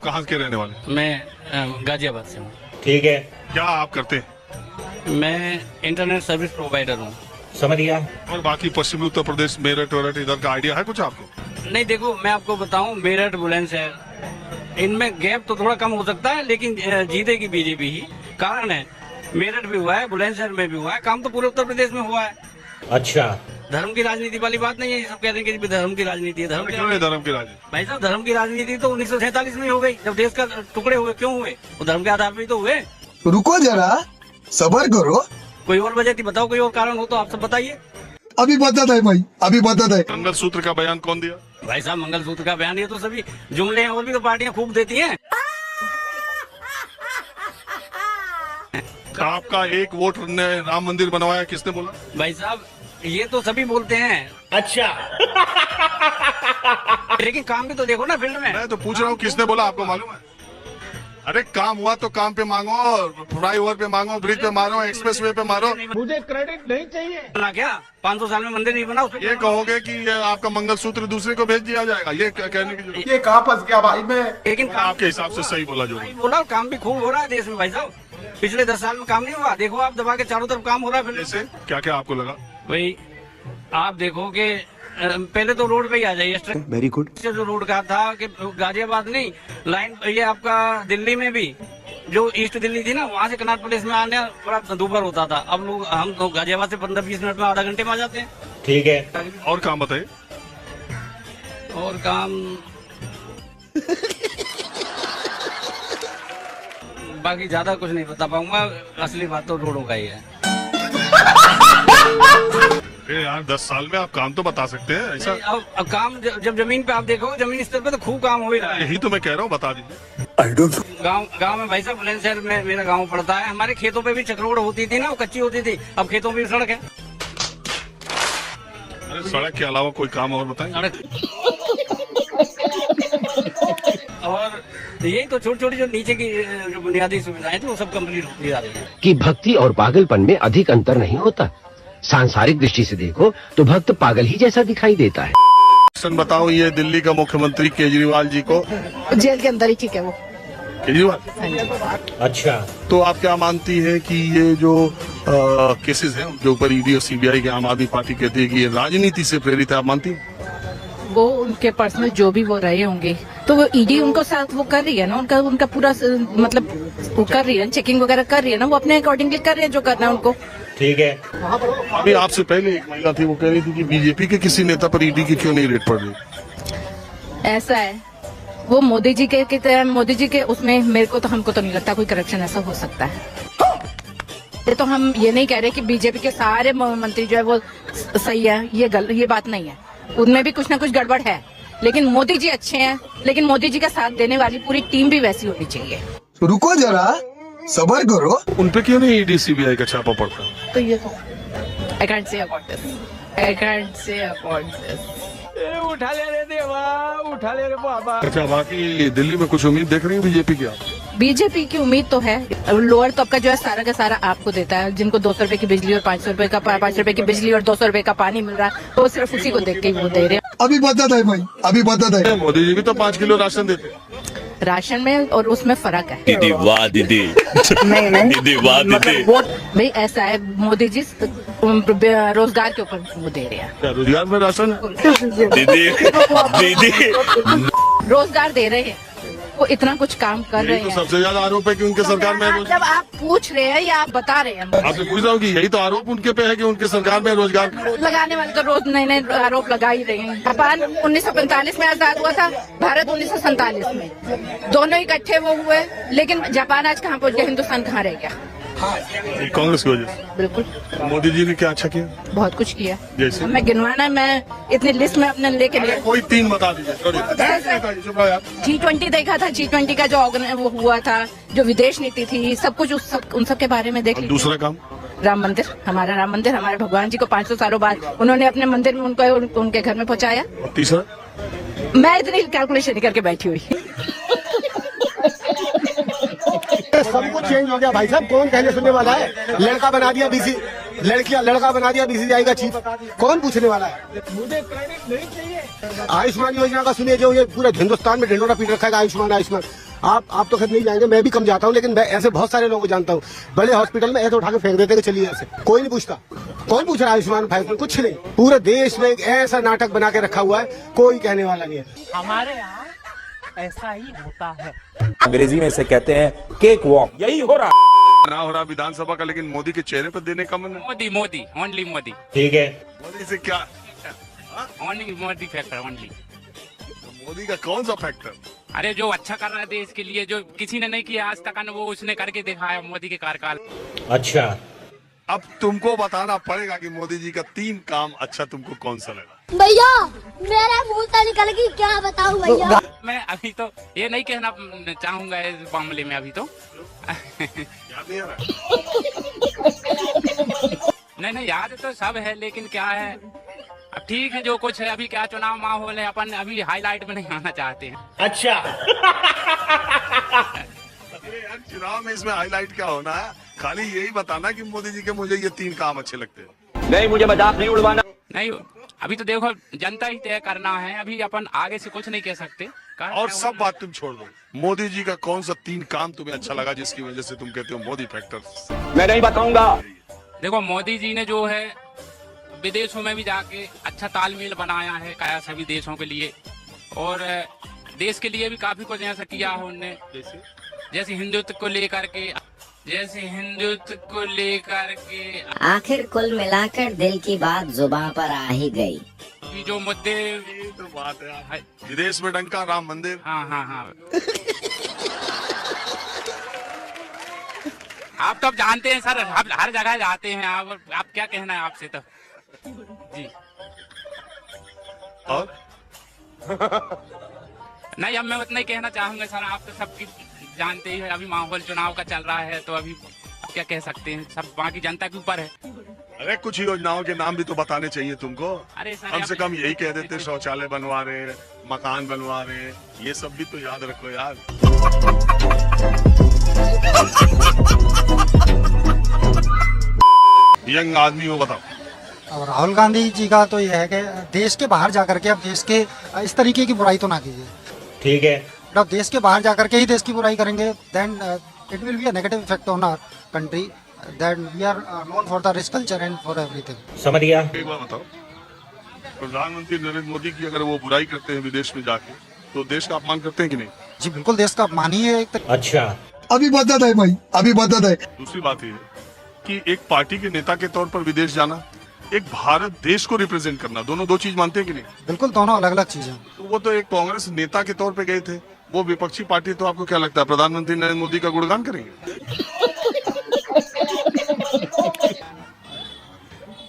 कहाँ के रहने वाले? मैं गाजियाबाद से हूँ। ठीक है, क्या आप करते हैं? मैं इंटरनेट सर्विस प्रोवाइडर हूँ। समझ गया। और बाकी पश्चिमी उत्तर प्रदेश, मेरठ वेरठ इधर का आइडिया है कुछ आपको? नहीं देखो, मैं आपको बताऊँ, मेरठ बुलंदशहर इनमें गैप तो थोड़ा कम हो सकता है, लेकिन जीतेगी बीजेपी ही। कारण है, मेरठ भी हुआ है, बुलंदशहर में भी हुआ है, काम तो पूरे उत्तर प्रदेश में हुआ है। अच्छा, धर्म की राजनीति वाली बात नहीं है। ये सब कहते हैं कि धर्म की राजनीति है। धर्म क्यों है धर्म की राजनीति? भाई साहब, धर्म की राजनीति तो 1947 में हो गई, जब देश का टुकड़े हुए। क्यों हुए? वो धर्म के आधार पर ही तो हुए। रुको जरा, सबर करो। कोई और वजह थी? बताओ, कोई और कारण हो तो आप सब बताइए। अभी बताता है भाई, अभी बताता है। मंगलसूत्र का बयान कौन दिया? भाई साहब, मंगलसूत्र का बयान ये तो सभी जुमले हैं, और भी तो पार्टियां खूब देती हैं। आपका एक वोट ने राम मंदिर बनवाया, किसने बोला? भाई साहब, ये तो सभी बोलते हैं। अच्छा। लेकिन काम भी तो देखो ना फील्ड में। मैं तो पूछ रहा हूँ किसने बोला, आपको मालूम है? अरे काम हुआ तो काम पे मांगो, फ्लाईओवर पे मांगो, ब्रिज पे मारो, एक्सप्रेस वे पे मारो। मुझे क्रेडिट नहीं चाहिए। बना क्या 500 साल में मंदिर नहीं बना? ये कहोगे कि ये आपका मंगलसूत्र दूसरे को भेज दिया जाएगा, ये कहने की जरूरत? ये कहाँ फंस गया भाई मैं। लेकिन आपके हिसाब से सही बोला जो बोला, काम भी खूब हो रहा है देश में। भाई साहब, पिछले 10 साल में काम नहीं हुआ? देखो आप, दबा के चारों तरफ काम हो रहा है। फिर जैसे क्या क्या आपको लगा? भाई आप देखो कि पहले तो रोड पे ही आ जाइए। Very good. जो रोड का था कि गाजियाबाद नहीं, लाइन ये आपका दिल्ली में भी, जो ईस्ट दिल्ली थी ना, वहाँ से कनाट प्लेस में आने बड़ा दोपहर होता था। अब लोग, हम तो गाजियाबाद से 15-20 मिनट में, आधा घंटे में आ जाते हैं। ठीक है, और काम बताइए। और काम बाकी ज्यादा कुछ नहीं बता पाऊंगा। असली बात तो रोडों का ही है। अरे यार, 10 साल में आप काम तो बता सकते हैं ऐसा? अब काम जब जमीन पे आप देखो, जमीन स्तर पे तो खूब काम हो ही रहा है। यही तो मैं कह रहा हूँ, बता दीजिए। गांव में भाई साहब, बुलंदशहर में मेरा गांव पड़ता है। हमारे खेतों पे भी चक्रोड़ होती थी ना, वो कच्ची होती थी। अब खेतों में भी सड़क है। अरे सड़क के अलावा कोई काम और बताएं? सड़क और यही तो छोटी छोटी जो नीचे की जो बुनियादी सुविधाएं थी, वो सब कंप्लीट होती जा रही है। कि भक्ति और पागलपन में अधिक अंतर नहीं होता। सांसारिक दृष्टि से देखो तो भक्त पागल ही जैसा दिखाई देता है। बताओ, ये दिल्ली का मुख्यमंत्री केजरीवाल जी को जेल के अंदर ही ठीक है वो। केजरीवाल। अच्छा, तो आप क्या मानती है कि ये जो केसेस हैं, जो ऊपर ईडी और सीबीआई के आम आदमी पार्टी कहती है कि ये राजनीति से प्रेरित है, आप मानती हैं? वो उनके पर्सनल जो भी वो रहे होंगे, तो वो ईडी उनको साथ वो कर रही है ना, उनका पूरा मतलब वो कर रही है, चेकिंग वगैरह कर रही है ना, वो अपने अकॉर्डिंगली कर रहे हैं जो करना है उनको। ठीक है। अभी आपसे पहले एक महिला थी, वो कह रही थी कि बीजेपी के किसी नेता पर ईडी की क्यों नहीं रेड पड़ रही? ऐसा है, वो मोदी जी के मोदी जी के उसमें मेरे को तो, हमको तो नहीं लगता कोई करप्शन ऐसा हो सकता है। ये तो हम ये नहीं कह रहे कि बीजेपी के सारे मंत्री जो है वो सही है, ये बात नहीं है। उनमें भी कुछ ना कुछ गड़बड़ है, लेकिन मोदी जी अच्छे हैं। लेकिन मोदी जी का साथ देने वाली पूरी टीम भी वैसी होनी चाहिए। रुको जरा, सबर करो। उन पे क्यों नहीं ईडी सीबीआई का छापा पड़ता? तो ये I can't say about this. I can't say about this. उठा ले रे देवा, उठा ले रे बाबा। अच्छा, बाकी दिल्ली में कुछ उम्मीद देख रही है बीजेपी की आप? बीजेपी की उम्मीद तो है। लोअर तबका जो है सारा का सारा आपको देता है, जिनको 200 रुपए की बिजली और 500 रुपए की बिजली और 200 रुपए का पानी मिल रहा है, तो सिर्फ उसी को देख के ही वो दे रहे हैं। अभी बताता है भाई, अभी बताता है। मोदी जी भी तो 5 किलो राशन देते हैं। राशन में और उसमें फर्क है। दीदी वाह दीदी। नहीं दीदी वाह दीदी। भाई ऐसा है, मोदी जी रोजगार के ऊपर वो दे रहे हैं। क्या रोजगार में राशन है? दीदी दीदी रोजगार दे रहे हैं, वो इतना कुछ काम कर रहे तो हैं। सबसे ज्यादा आरोप है कि उनके सरकार में जब आप पूछ रहे हैं या आप बता रहे हैं, आपसे पूछ रहा हूँ कि यही तो आरोप उनके पे है कि उनके सरकार में रोजगार। लगाने वाले तो रोज नए नए आरोप लगा ही रहे हैं। जापान 1945 में आजाद हुआ था, भारत 1947 में, दोनों इकट्ठे वो हुए। लेकिन जापान आज कहाँ पहुँच गया, हिंदुस्तान कहाँ रह गया? कांग्रेस की वजह से। बिल्कुल। मोदी जी ने क्या अच्छा किया? बहुत कुछ किया। जैसे? मैं गिनवाना, मैं इतनी लिस्ट में अपने लेके लिया। कोई 3 बता दीजिए। G20 देखा था, G20 का जो वो हुआ था, जो विदेश नीति थी, सब कुछ उन सब के बारे में देख लिया। दूसरा काम? राम मंदिर, हमारे भगवान जी को 500 सालों बाद उन्होंने अपने मंदिर में उनके घर में पहुंचाया। तीसरा? मैं इतनी कैलकुलेशन करके बैठी हुई। सब कुछ चेंज हो गया भाई साहब, कौन कहने सुनने वाला है? लड़का बना दिया बीसीसीआई का चीफ, कौन पूछने वाला है? मुझे क्रेडिट नहीं चाहिए। आयुष्मान योजना का सुनिए, जो ये पूरा हिंदुस्तान में ढिंडोरा पीट रखा है, आयुष्मान आप तो खैर नहीं जाएंगे, मैं भी कम जाता हूँ, लेकिन मैं ऐसे बहुत सारे लोगों को जानता हूँ। बड़े हॉस्पिटल में ऐसे उठा के फेंक देते हैं कि चलिए ऐसे, कोई नहीं पूछता। कौन पूछ रहा है आयुष्मान भारत में? कुछ नहीं। पूरे देश में एक ऐसा नाटक बना के रखा हुआ है, कोई कहने वाला नहीं है। हमारे यहाँ ऐसा ही होता है। अंग्रेजी में इसे कहते हैं केक वॉक। यही हो रहा ना हो रहा विधानसभा का, लेकिन मोदी के चेहरे पर देने का मन है। मोदी मोदी ओनली मोदी, ठीक है। मोदी से क्या? Only Modi factor only. Modi का कौन सा फैक्टर? अरे जो अच्छा कर रहा है देश के लिए, जो किसी ने नहीं किया आज तक, वो उसने करके दिखाया मोदी के कार्यकाल। अच्छा, अब तुमको बताना पड़ेगा कि मोदी जी का 3 काम अच्छा तुमको कौन सा लगा। भैया मेरा मुंह से निकल गई, क्या बताऊं भैया। मैं अभी तो ये नहीं कहना चाहूंगा इस मामले में, अभी तो याद नहीं आ रहा? नहीं याद तो सब है, लेकिन क्या है अब ठीक है जो कुछ है। अभी क्या चुनाव माहौल है, अपन अभी हाईलाइट में नहीं आना चाहते हैं। अच्छा। अरे यार चुनाव में इसमें हाईलाइट क्या होना है? खाली यही बताना कि मोदी जी के मुझे ये 3 काम अच्छे लगते हैं। नहीं, मुझे मजाक नहीं उड़वाना। नहीं अभी तो देखो जनता ही तय करना है, अभी अपन आगे से कुछ नहीं कह सकते। और सब बात तुम छोड़ दो, मोदी जी का कौन सा 3 काम तुम्हें अच्छा लगा जिसकी वजह से तुम कहते हो मोदी फैक्टर? मैं नहीं बताऊंगा। देखो मोदी जी ने जो है विदेशों में भी जाके अच्छा तालमेल बनाया है काया सभी देशों के लिए, और देश के लिए भी काफी कुछ ऐसा किया है उनने, जैसे हिंदुत्व को लेकर के आखिर कुल मिलाकर दिल की बात जुबान पर आ ही गई। कि जो मुद्दे, ये तो बात है, विदेश में डंका राम मंदिर। हाँ आप तो अब जानते हैं सर, हर जगह जाते हैं आप क्या कहना है आपसे तो जी। और नहीं अब मैं उतना ही कहना चाहूंगा सर, आप तो सबकी जानते ही है, अभी माहौल चुनाव का चल रहा है, तो अभी अब क्या कह सकते हैं, सब बाकी जनता के ऊपर है। अरे कुछ योजनाओं के नाम भी तो बताने चाहिए तुमको। अरे सर कम से कम यही कह देते शौचालय बनवा रहे, मकान बनवा रहे, ये सब भी तो याद रखो यार। यंग आदमी हो, बताओ। और राहुल गांधी जी का तो यह है कि देश के बाहर जाकर के अब देश के इस तरीके की बुराई तो ना कीजिए। ठीक है। अब देश के बाहर जाकर के ही देश की बुराई करेंगे, then it will be a negative effect on our country, that we are known for the rich culture and for everything. समझ गया। एक बात बताओ, प्रधानमंत्री नरेंद्र मोदी की अगर वो बुराई करते हैं विदेश में जाके, तो देश का अपमान करते हैं कि नहीं? जी बिल्कुल, देश का अपमान ही है एक अच्छा। अभी बता दे भाई, अभी बता दे। दूसरी बात ये है कि एक पार्टी के नेता के तौर पर विदेश जाना, एक भारत देश को रिप्रेजेंट करना, दोनों 2 चीज मानते हैं कि नहीं? बिल्कुल, दोनों अलग अलग चीजें। तो वो तो एक कांग्रेस नेता के तौर पे गए थे, वो विपक्षी पार्टी, तो आपको क्या लगता है प्रधानमंत्री नरेंद्र मोदी का गुणगान करेंगे?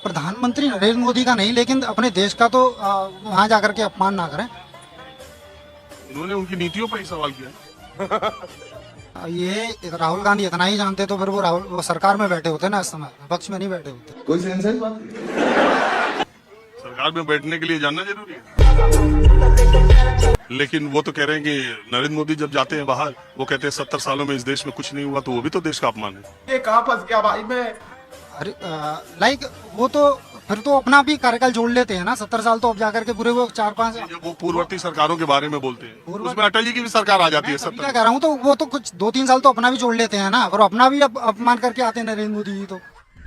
प्रधानमंत्री नरेंद्र मोदी का नहीं, लेकिन अपने देश का तो वहां जाकर के अपमान ना करें। उन्होंने उनकी नीतियों पर ही सवाल किया। ये राहुल गांधी इतना ही जानते तो फिर वो सरकार में बैठे होते ना, इस समय विपक्ष में नहीं बैठे होते। कोई सेंस है इस बात की? सरकार में बैठने के लिए जानना जरूरी है, लेकिन वो तो कह रहे हैं कि नरेंद्र मोदी जब जाते हैं बाहर, वो कहते हैं 70 सालों में इस देश में कुछ नहीं हुआ, तो वो भी तो देश का अपमान है। ये कहाँ फंस गया भाई मैं? अरे लाइक वो तो फिर तो अपना भी कार्यकाल जोड़ लेते हैं ना, 70 साल तो अब जाकर के पूरे वो 4-5। जब वो पूर्ववर्ती सरकारों के बारे में बोलते हैं, उसमें अटल जी की भी सरकार आ जाती है। मैं क्या कह रहा हूँ, तो वो तो कुछ 2-3 साल तो अपना भी जोड़ लेते हैं ना, और अपना भी अपमान करके आते हैं नरेंद्र मोदी जी। तो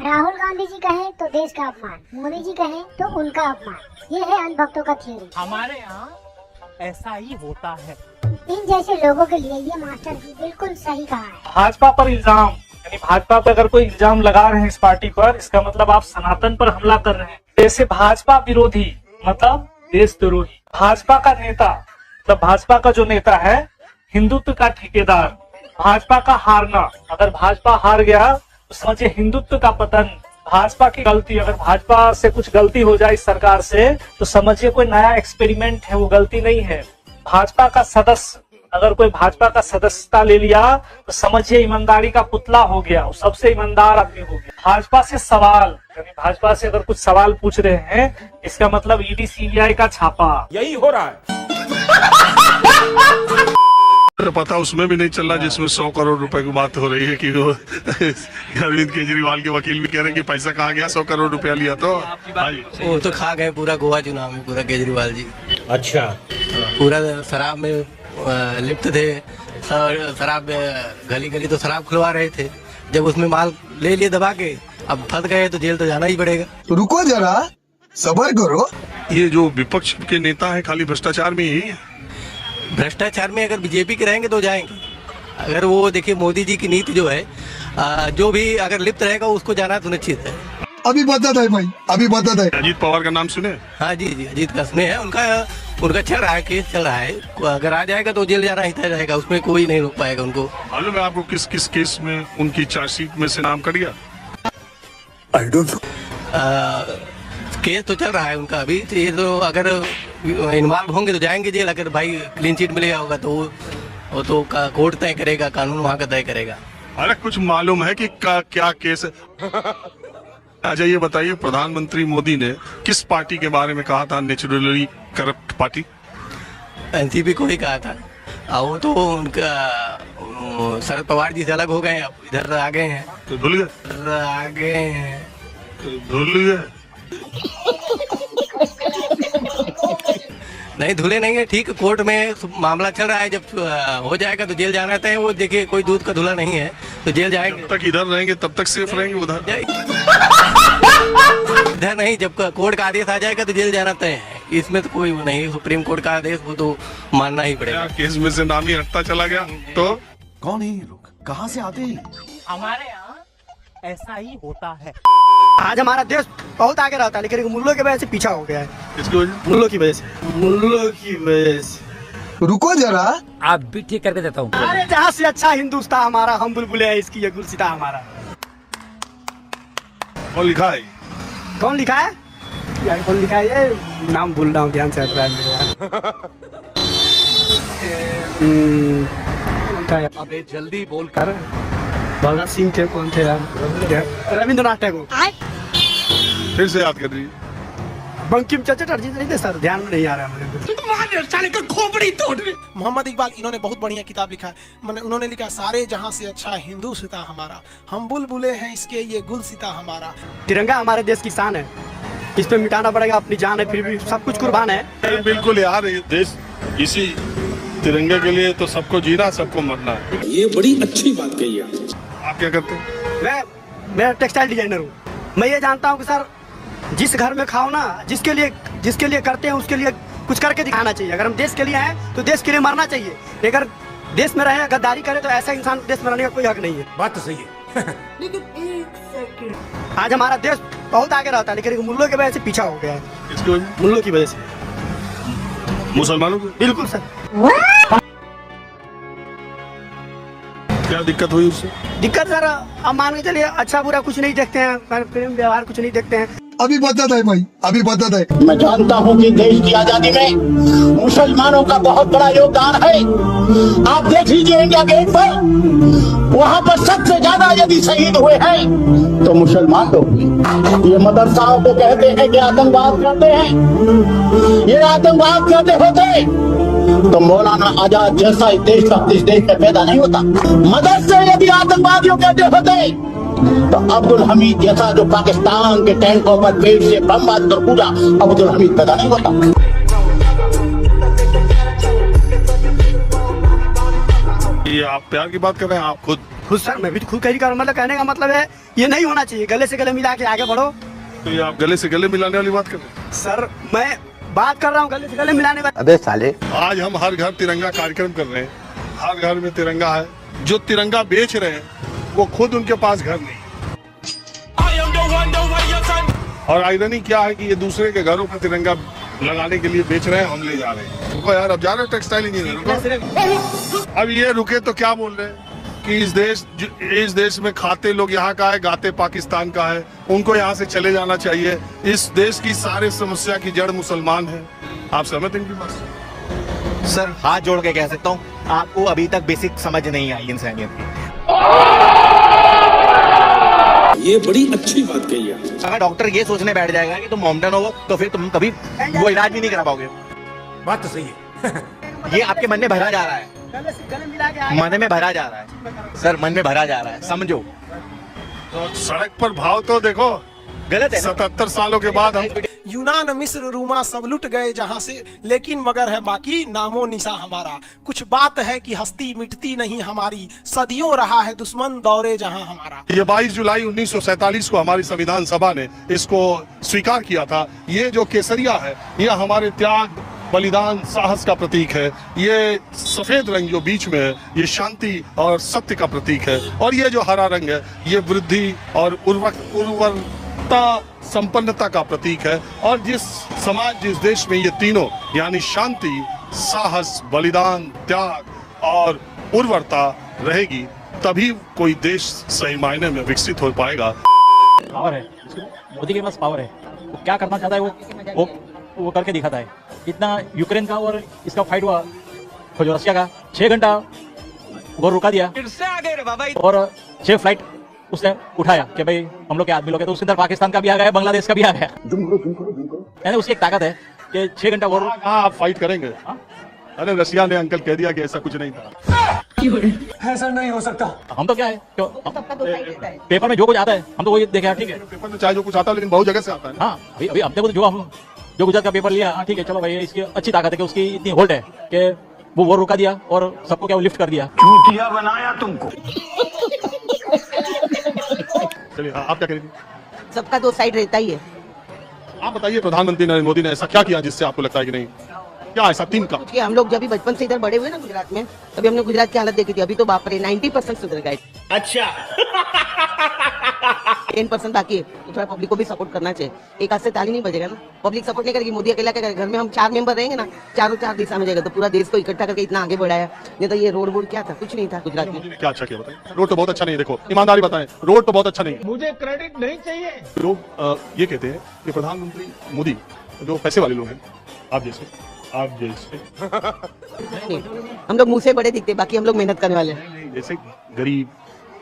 राहुल गांधी जी कहे तो देश का अपमान, मोदी जी कहे तो उनका अपमान, ये है अंधभक्तों का थ्योरी। हमारे यहाँ ऐसा ही होता है। इन जैसे लोगों के लिए ये मास्टर जी बिल्कुल सही कहा है। भाजपा पर इल्जाम, यानी भाजपा पर अगर कोई इल्जाम लगा रहे हैं इस पार्टी पर, इसका मतलब आप सनातन पर हमला कर रहे हैं। जैसे भाजपा विरोधी मतलब देशद्रोही, भाजपा का नेता मतलब भाजपा का जो नेता है हिंदुत्व का ठेकेदार, भाजपा का हारना, अगर भाजपा हार गया तो समझिए हिंदुत्व का पतन, भाजपा की गलती, अगर भाजपा से कुछ गलती हो जाए इस सरकार से तो समझिए कोई नया एक्सपेरिमेंट है, वो गलती नहीं है। भाजपा का सदस्य, अगर कोई भाजपा का सदस्यता ले लिया तो समझिए ईमानदारी का पुतला हो गया, वो सबसे ईमानदार आदमी हो गया। भाजपा से सवाल, यानी भाजपा से अगर कुछ सवाल पूछ रहे हैं, इसका मतलब ईडी सीबीआई का छापा। यही हो रहा है। पता उसमें भी नहीं चल रहा जिसमें 100 करोड़ रुपए की बात हो रही है कि वो अरविंद केजरीवाल के वकील भी कह रहे हैं कि पैसा कहाँ गया, 100 करोड़ रुपया लिया तो वो तो खा गए पूरा गोवा चुनाव में, पूरा केजरीवाल जी। अच्छा। पूरा शराब में लिप्त थे, शराब गली गली तो शराब खुलवा रहे थे, जब उसमें माल ले लिए दबा के, अब फंस गए तो जेल तो जाना ही पड़ेगा। रुको जरा, सबर करो। ये जो विपक्ष के नेता है खाली भ्रष्टाचार में यही है। भ्रष्टाचार में अगर बीजेपी के रहेंगे तो जाएंगे। अगर वो देखिए मोदी जी की नीति जो है, जो भी अगर लिप्त रहेगा उसको जाना सुनिश्चित है। अभी बदत है भाई, अभी बदत है। अजीत पवार का नाम सुने? हाँ जी जी, अजीत का सुने हैं। उनका चल रहा है, केस चल रहा है। अगर आ जाएगा तो जेल जाना ही तय रहेगा, उसमें कोई नहीं रोक पाएगा उनको। मालूम है आपको किस किस केस में उनकी चार्जशीट में से नाम कट गया? I don't know. केस तो चल रहा है उनका अभी। तो ये तो अगर इन्वॉल्व होंगे तो जाएंगे जेल। अगर भाई क्लीन चिट मिलेगा होगा तो वो तो कोर्ट तय करेगा, कानून वहाँ का तय करेगा। अरे कुछ मालूम है कि क्या केस है? अच्छा ये बताइए, प्रधानमंत्री मोदी ने किस पार्टी के बारे में कहा था नेचुरली करप्ट पार्टी? एनसीपी को ही कहा था। वो तो उनका शरद पवार जी से अलग हो गए, अब इधर आ गए हैं। तो धुल गए? आ गए हैं तो धुल गए? नहीं धुले नहीं है, ठीक कोर्ट में मामला चल रहा है। जब हो जाएगा तो जेल जाना तय है। वो देखिए कोई दूध का धुला नहीं है, तो जेल जाएंगे। जब तक इधर रहेंगे तब तक सेफ रहेंगे, उधर इधर नहीं। जब कोर्ट का आदेश आ जाएगा तो जेल जाना तय है। इसमें तो कोई वो नहीं, सुप्रीम कोर्ट का आदेश वो तो मानना ही पड़ेगा। केस में से नाम ही हटता चला गया तो कौन है ये लोग, कहाँ से आते हैं? हमारे यहाँ ऐसा ही होता है। आज हमारा देश बहुत आगे रहता है, लेकिन मुल्लों की वजह से पीछा हो गया है। किसकी वजह? मुल्लों की वजह से। मुल्लों की वजह से। रुको जरा, आप भी ठीक करके देता हूँ। अरे जहाँ से अच्छा हिंदुस्तान हमारा, हम बुलबुले हैं इसकी, ये गुलसिता हमारा। कौन लिखा है? कौन लिखा है यार? कौन लिखा है ये? नाम भूल रहा हूँ, ध्यान से हट रहा है। अबे जल्दी बोल कर। भगत सिंह थे, कौन थे यार? रविंद्रनाथ टैगोर। फिर से याद कर रही? बंकिम चंद्र चटर्जी नहीं थे सर, ध्यान में नहीं आ रहा है मुझे। मोहम्मद इकबाल, इन्होंने बहुत बढ़िया किताब लिखा है। मैंने उन्होंने लिखा सारे जहां से अच्छा हिंदू सिता हमारा, हम बुलबुले हैं इसके ये गुल सिता हमारा। तिरंगा हमारे देश की शान है, इस पे मिटाना पड़ेगा, अपनी जान है, फिर भी सब कुछ कुर्बान है। बिल्कुल यार, ये देश इसी तिरंगे के लिए तो सबको जीना, सबको मरना है। ये बड़ी अच्छी बात कही है। आप क्या करते हैं? मैं टेक्सटाइल डिजाइनर हूँ। मैं ये जानता हूँ कि सर जिस घर में खाओ ना, जिसके लिए करते हैं उसके लिए कुछ करके दिखाना चाहिए। अगर हम देश के लिए हैं तो देश के लिए मरना चाहिए। अगर देश में रहे गद्दारी करे तो ऐसा इंसान देश में रहने का कोई हक नहीं है। बात तो सही है। लेकिन एक सेकंड, आज हमारा देश बहुत आगे रहता है, लेकिन मुल्लों की वजह से पीछा हो गया है। किसकी वजह? मुल्लों की वजह से। मुसलमानों की? बिल्कुल सर। क्या दिक्कत हुई उससे? दिक्कत सर, अब मान के चलिए अच्छा बुरा कुछ नहीं देखते हैं, प्रेम व्यवहार कुछ नहीं देखते हैं। अभी बदत है भाई, अभी बदत है। मैं जानता हूँ कि देश की आजादी में मुसलमानों का बहुत बड़ा योगदान है। आप देख लीजिए इंडिया गेट पर, वहाँ पर सबसे ज्यादा यदि शहीद हुए हैं तो मुसलमान लोग। ये मदरसाओं को कहते हैं कि आतंकवाद करते हैं, ये आतंकवाद करते होते तो मौलाना आजाद जैसा देशभक्त इस देश में पैदा नहीं होता। मदरसे यदि आतंकवादियों कहते होते तो अब्दुल हमीद जैसा जो पाकिस्तान के टैंकों पर पेट से बम मारकर कूदा, अब्दुल हमीद पैदा नहीं होता। ये आप प्यार की बात कर रहे हैं? आप खुद सर मैं भी खुद कह रहा हूँ। मतलब कहने का मतलब है ये नहीं होना चाहिए। गले से गले मिला के आगे बढ़ो। तो ये आप गले से गले मिलाने वाली बात कर रहे हैं? सर मैं बात कर रहा हूँ गले से गले मिलाने वाली। अबे साले, आज हम हर घर तिरंगा कार्यक्रम कर रहे हैं। हर घर में तिरंगा है। जो तिरंगा बेच रहे हैं वो खुद उनके पास घर नहीं। और आयरनी क्या है कि ये दूसरे के घरों पर तिरंगा लगाने के लिए बेच रहे हैं, हम ले जा रहे हैं। रुको यार, अब जा रहे हो टेक्सटाइल इंजीनियर। अब ये रुके तो क्या बोल रहे हैं कि इस देश में खाते लोग यहाँ का है, गाते पाकिस्तान का है, उनको यहाँ से चले जाना चाहिए। इस देश की सारे समस्या की जड़ मुसलमान है। आप सहमत हैं इनकी बात से? सर हाथ जोड़ के कह सकता हूँ, आपको अभी तक बेसिक समझ नहीं आई इंसानियत की। ये बड़ी अच्छी बात कही है। अगर डॉक्टर ये सोचने बैठ जाएगा कि तुम मोमडन हो तो फिर तुम कभी वो इलाज भी नहीं करा पाओगे। बात तो सही है। ये आपके मन में भरा जा रहा है, मन में भरा जा रहा है सर, मन में भरा जा रहा है, समझो। तो सड़क पर भाव तो देखो, गलत है। 77 सालों के बाद हम यूनान मिस्र रूमा सब लुट गए जहां से, लेकिन मगर है बाकी नामो निशा हमारा। कुछ बात है कि हस्ती मिटती नहीं हमारी, सदियों रहा है दुश्मन दौरे जहां हमारा। ये 22 जुलाई 1947 को हमारी संविधान सभा ने इसको स्वीकार किया था। ये जो केसरिया है यह हमारे त्याग, बलिदान, साहस का प्रतीक है। ये सफेद रंग जो बीच में है ये शांति और सत्य का प्रतीक है, और ये जो हरा रंग है ये वृद्धि और उर्वरता, संपन्नता का प्रतीक है। और जिस समाज, जिस देश में ये तीनों यानी शांति, साहस, बलिदान, त्याग और उर्वरता रहेगी, तभी कोई देश सही मायने में विकसित हो पाएगा। पावर है, मोदी के पास पावर है, वो क्या करना चाहता है वो करके दिखाता है। इतना यूक्रेन का और इसका फाइट हुआ, जो रशिया का 6 घंटा वो रुका दिया, फिर से आगे रे बाबा, और 6 फ्लाइट उसने उठाया कि भाई हम लोग के आदमी लोग हैं, तो उसके अंदर पाकिस्तान का भी आ गया, बांग्लादेश का भी आ गया। यानी उसकी एक ताकत है कि 6 घंटा वो आप फाइट करेंगे। अरे रशिया ने अंकल कह दिया कि ऐसा कुछ नहीं था। ऐसा नहीं हो सकता। हम तो क्या है, पेपर में जो कुछ आता है हम तो वही देखे, ठीक है। पेपर में चाहे जो कुछ आता है लेकिन बहुत जगह से आता है। हाँ, अभी अब देखो जो गुजरात का पेपर लिया, ठीक है, चलो भाई इसकी अच्छी ताकत है कि उसकी इतनी होल्ड है कि वो रुका दिया और सबको क्या लिफ्ट कर दिया। चूतिया बनाया तुमको। चलिए आप क्या करेंगे? सबका 2 साइड रहता ही है। आप बताइए, प्रधानमंत्री नरेंद्र मोदी ने ऐसा क्या किया जिससे आपको लगता है कि नहीं, क्या ऐसा तीन का? हम लोग जब भी बचपन से इधर बड़े हुए ना गुजरात में, तभी हमने गुजरात की हालत देखी थी। अभी तो बाप रे 90% सुधर गए। अच्छा 10% बाकी है, तो थोड़ा पब्लिक को भी सपोर्ट करना चाहिए। एक हाथ से ताली नहीं बजेगा ना, पब्लिक सपोर्ट नहीं करेगी। मोदी अकेला क्या करेगा? घर में हम 4 मेंबर रहेंगे ना, चारों 4 दिशा में जाएगा, तो पूरा देश को इकट्ठा करके इतना आगे बढ़ाया। नहीं तो ये रोड वोड क्या था, कुछ नहीं था गुजरात में। क्या अच्छा किया बताइए? रोड तो बहुत अच्छा नहीं है, देखो ईमानदारी बताएं, रोड तो बहुत अच्छा नहीं है। मुझे क्रेडिट नहीं चाहिए। लोग ये कहते हैं कि प्रधानमंत्री मोदी जो पैसे वाले लोग हैं, आप जैसे हम लोग मुंह से बड़े दिखते, बाकी हम लोग मेहनत करने वाले हैं। जैसे गरीब,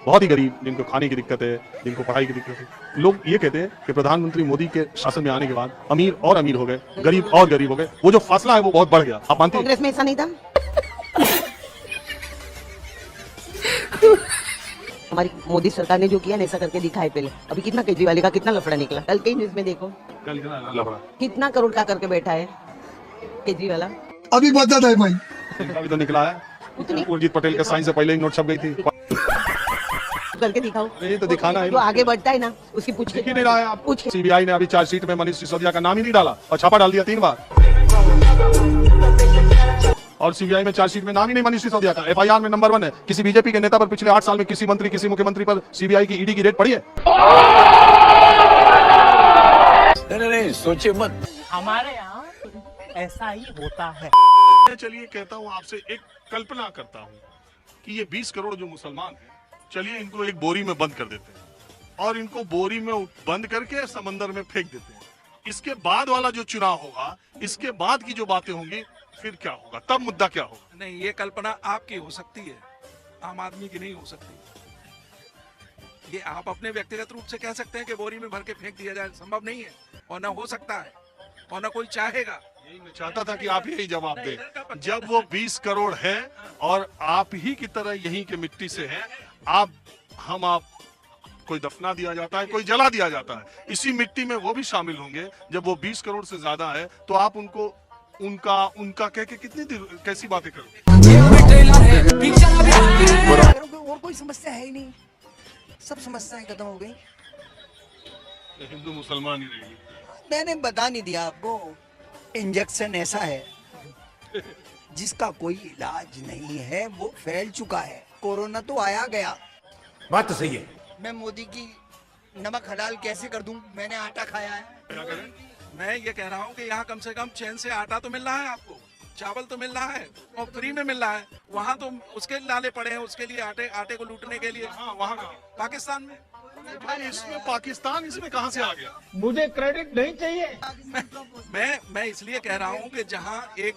बहुत ही गरीब, जिनको खाने की दिक्कत है, जिनको पढ़ाई की दिक्कत है, लोग ये कहते हैं कि प्रधानमंत्री मोदी के शासन में आने के बाद अमीर और अमीर हो गए, गरीब और गरीब हो गए। वो जो फासला है वो बहुत बढ़ गया। आप मानते हैं? कांग्रेस में ऐसा नहीं था। हमारी मोदी सरकार ने जो किया ना, ऐसा करके दिखाए पहले। अभी कितना केजरीवाल का कितना लफड़ा निकला, कल के न्यूज में देखो कितना करोड़ का करके बैठा है केजरीवाल। अभी बता दे भाई, अभी तो निकला है। उर्जित पटेल का साइन से पहले ही नोट छप गई थी। करके दिखाओ। ये तो दिखाना है, जो आगे बढ़ता है ना उसकी पूछ के नहीं रहा है। आप सीबीआई ने अभी चार्जशीट में मनीष सिसोदिया का नाम ही नहीं डाला और छापा डाल दिया 3 बार। और सीबीआई में चार्जशीट में नाम ही नहीं मनीष सिसोदिया का। एफआईआर में नंबर 1 है। किसी बीजेपी के नेता पर पिछले 8 साल में किसी मंत्री, किसी मुख्यमंत्री पर सीबीआई की ईडी की रेड पड़ी है? नहीं सोचिए मत। हमारे यहाँ ऐसा ही होता है। चलिए कहता हूँ आपसे, एक कल्पना करता हूँ कि ये 20 करोड़ जो मुसलमान हैं, चलिए इनको एक बोरी में बंद कर देते हैं और इनको बोरी में बंद करके समंदर में फेंक देते हैं। इसके बाद वाला जो चुनाव होगा, इसके बाद की जो बातें होंगी, फिर क्या होगा, तब मुद्दा क्या होगा? नहीं, ये कल्पना आपकी हो सकती है, आम आदमी की नहीं हो सकती। ये आप अपने व्यक्तिगत रूप से कह सकते हैं कि बोरी में भर के फेंक दिया जाए, संभव नहीं है और ना हो सकता है और ना कोई चाहेगा। यही मैं चाहता था कि आप यही जवाब दें। जब वो 20 करोड़ है और आप ही की तरह यहीं के मिट्टी से है, आप कोई दफना दिया जाता है, कोई जला दिया जाता है, इसी मिट्टी में वो भी शामिल होंगे। जब वो 20 करोड़ से ज्यादा है तो आप उनको उनका कह के कितनी कैसी बातें करोगे? और कोई समस्या है ही नहीं, सब समस्याएं खत्म हो गई। हिंदू मुसलमान ही रहेगी। मैंने बता नहीं दिया आपको, इंजेक्शन ऐसा है जिसका कोई इलाज नहीं है, वो फैल चुका है। कोरोना तो आया गया। बात तो सही है। मैं मोदी की नमक हलाल कैसे कर दूं? मैंने आटा खाया है। क्या करें? मैं ये कह रहा हूँ कि यहाँ कम से कम चैन से आटा तो मिल रहा है आपको, चावल तो मिल रहा है और फ्री में मिल रहा है। वहाँ तो उसके लाले पड़े हैं, उसके लिए आटे को लूटने के लिए। हाँ, वहाँ पाकिस्तान में। इसमें पाकिस्तान इसमें कहाँ से आ गया? मुझे क्रेडिट नहीं चाहिए। मैं इसलिए कह रहा हूँ कि जहाँ एक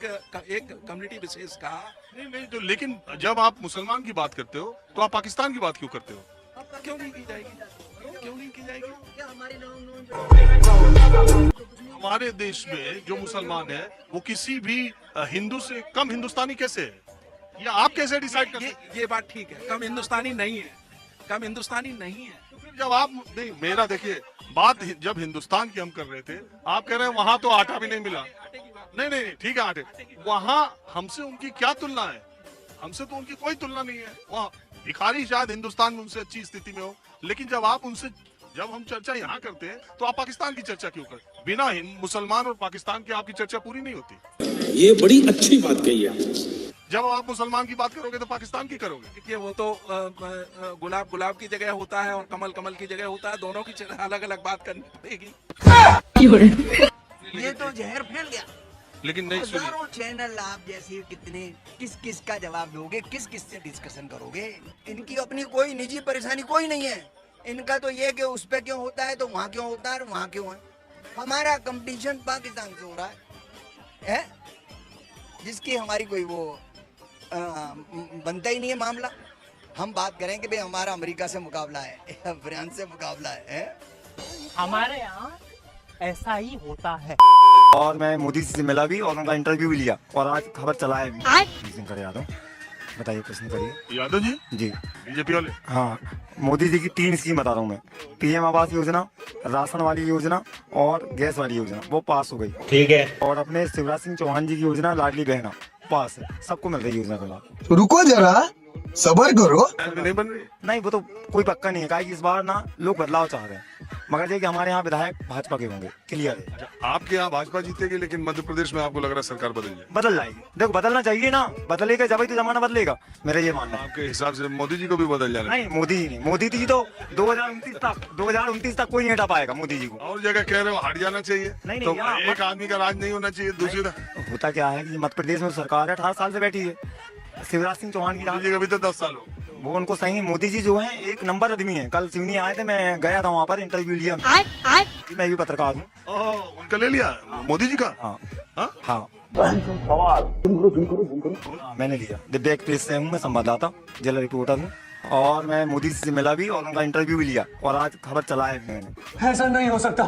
कम्युनिटी विशेष का नहीं तो, लेकिन जब आप मुसलमान की बात करते हो तो आप पाकिस्तान की बात क्यों करते हो? क्यों नहीं की जाएगी? क्यों नहीं की जाएगी? हमारे देश में जो मुसलमान है वो किसी भी हिंदू से कम हिंदुस्तानी कैसे है? या आप कैसे डिसाइड करते हैं? ये बात ठीक है, कम हिंदुस्तानी नहीं है। कि हम हिंदुस्तानी नहीं है। तो फिर जब आप नहीं, मेरा देखिए बात जब हिंदुस्तान की हम कर रहे थे, आप कह रहे हैं वहां तो आटा भी नहीं मिला। नहीं, ठीक है, आटे वहां हमसे उनकी क्या तुलना है? हमसे तो उनकी कोई तुलना नहीं है। वहाँ भिखारी शायद हिंदुस्तान में उनसे अच्छी स्थिति में हो, लेकिन जब हम चर्चा यहाँ करते हैं तो आप पाकिस्तान की चर्चा क्यों करते? बिना मुसलमान और पाकिस्तान के आपकी चर्चा पूरी नहीं होती। ये बड़ी अच्छी बात कही है। जब आप मुसलमान की बात करोगे तो पाकिस्तान की करोगे। देखिए वो तो गुलाब की जगह होता है और कमल की जगह होता है, दोनों की अलग अलग बात करनी पड़ेगी। ये तो जहर फैल गया। लेकिन नहीं सुनिए, हजारों चैनल आप जैसे कितने किस का जवाब दोगे, किस से डिस्कशन करोगे? इनकी अपनी कोई निजी परेशानी कोई नहीं है। इनका तो ये कि उस पे क्यों होता है तो वहाँ क्यों होता है और वहाँ क्यों है। हमारा कंपटीशन पाकिस्तान से हो रहा है जिसकी हमारी कोई वो बनता ही नहीं है मामला। हम बात करें कि भाई हमारा अमेरिका से मुकाबला है, फ्रांस से मुकाबला है। हमारे यहाँ ऐसा ही होता है। और मैं मोदी जी से मिला भी और उनका इंटरव्यू भी लिया और आज खबर चला है भी। यादव बताइए, प्रश्न करिए। यादव जी बीजेपी वाले? हाँ, मोदी जी की 3 स्कीम बता रहा हूँ मैं। पीएम आवास योजना, राशन वाली योजना और गैस वाली योजना, वो पास हो गई। ठीक है। और अपने शिवराज सिंह चौहान जी की योजना लाडली बहना पास है, सबको मिल रही योजना का लाभ। रुको जरा, सबर करो। नहीं बन रही? नहीं, वो तो कोई पक्का नहीं है, काहे कि इस बार ना लोग बदलाव चाह रहे हैं, मगर ये कि हमारे यहाँ विधायक भाजपा के होंगे, क्लियर है। आपके यहाँ भाजपा जीतेगी, लेकिन मध्य प्रदेश में आपको लग रहा है सरकार बदल जाएगी। देखो, बदलना चाहिए ना, बदलेगा जब ही तो जमाना बदलेगा, मेरा ये मानना है। आपके हिसाब से मोदी जी को भी बदल जाना? नहीं, मोदी जी तो 2029 तक कोई नहीं हटा पाएगा मोदी जी को। और जगह कह रहे हो हट जाना चाहिए। नहीं, तो एक आदमी का राज नहीं होना चाहिए, दूसरी होता क्या है कि मध्य प्रदेश में सरकार 18 साल से बैठी है। शिवराज सिंह चौहान की अभी तो 10 साल हो, वो उनको सही। मोदी जी जो है एक नंबर आदमी है। कल सिवनी आए थे, मैं गया था वहाँ पर, इंटरव्यू लिया। मैं भी पत्रकार हूँ। उनका ले लिया मोदी जी का? हाँ, मैंने लिया। दिव्या एक्सप्रेस से हूँ मैं, संवाददाता, जिला रिपोर्टर हूँ। और मैं मोदी जी से मिला भी और उनका इंटरव्यू भी लिया और आज खबर चला है मैंने। ऐसा नहीं हो सकता।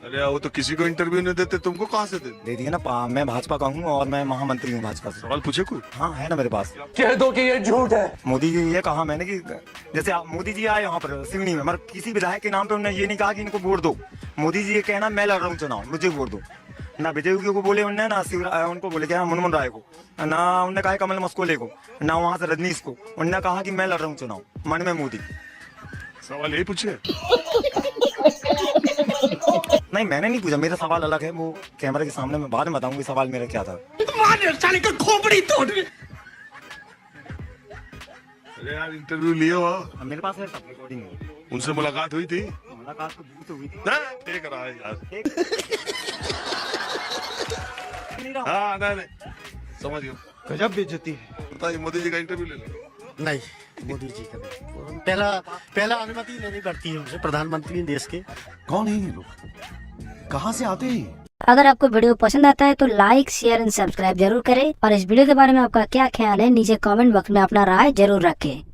अरे वो तो किसी को इंटरव्यू नहीं देते, तुमको कहाँ से दे दिए ना। मैं भाजपा का हूँ और मैं महामंत्री हूँ भाजपा से। सवाल पूछे कोई? हाँ, है ना मेरे पास। कह दो कि ये झूठ है। मोदी जी ये कहा मैंने कि जैसे आप मोदी जी आए यहाँ पर सिवनी में, मगर किसी विधायक के नाम पे उन्होंने ये नहीं कहा कि इनको वोट दो। मोदी जी ये कहना मैं लड़ रहा हूँ चुनाव, मुझे वोट दो। ना विजय को बोले उन्होंने, ना उनको बोले क्या मुनमुन राय को, ना उन्होंने कहा कमल मस्कोले को, ना वहाँ से रजनीश को। उन्होंने कहा कि मैं लड़ रहा हूँ चुनाव, मन में मोदी। सवाल यही पूछे? नहीं, मैंने नहीं पूछा, मेरा सवाल अलग है। वो कैमरे के सामने मैं बाद में बताऊंगी सवाल मेरा क्या था। खोपड़ी तोड़। अरे यार, इंटरव्यू लिए हो? मेरे पास है सब रिकॉर्डिंग। उनसे मुलाकात हुई थी? मुलाकात तो दूर से हुई थी। ठीक रहा है यार। हाँ, नहीं समझ गया। गजब बेइज्जती है। बताइए, मोदी जी का इंटरव्यू ले लो। नहीं, मोदी जी का पहला अनुमति लेनी पड़ती है उनसे, प्रधानमंत्री देश के। कौन है ये लोग, कहाँ से आते हैं? अगर आपको वीडियो पसंद आता है तो लाइक, शेयर एंड सब्सक्राइब जरूर करें और इस वीडियो के बारे में आपका क्या ख्याल है नीचे कमेंट बॉक्स में अपना राय जरूर रखें।